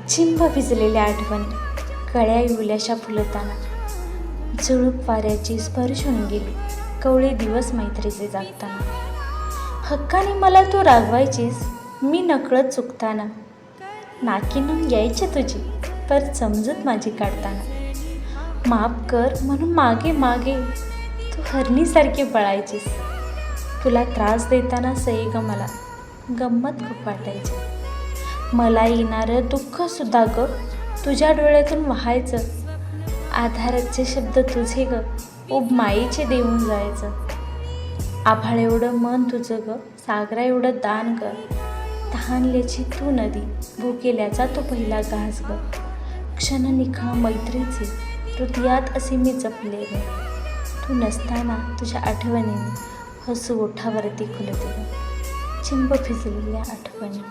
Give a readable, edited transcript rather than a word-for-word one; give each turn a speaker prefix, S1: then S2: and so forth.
S1: चिंब भिजलेल्या आठवणी कळ्या युल्याशा फुलताना, झुळूक वाऱ्याची स्पर्शून गेली कवळे दिवस मैत्रीचे जागताना. हक्काने मला तू रागवायचीस मी नकळत चुकताना, नाकीनं यायची तुझी पर समजूत माझी काढताना. माफ कर म्हणून मागे मागे तू हरणीसारखी पळायचीस, तुला त्रास देताना सई ग मला गंमत खूप वाटायची. मला येणारं दुःखसुद्धा ग तुझ्या डोळ्यातून वाहायचं, आधाराचे शब्द तुझे ग ओब मायेचे देऊन जायचं. आभाळ एवढं मन तुझं ग सागरा एवढं दान ग, तहानल्याची तू नदी भुकेल्याचा तो पहिला घास ग. क्षण निखळ मैत्रीचे हृदयात असे मी जपले ग, तू नसताना तुझ्या आठवणीने हसू ओठावरती खुलते ग. चिंब भिजलेल्या आठवणी.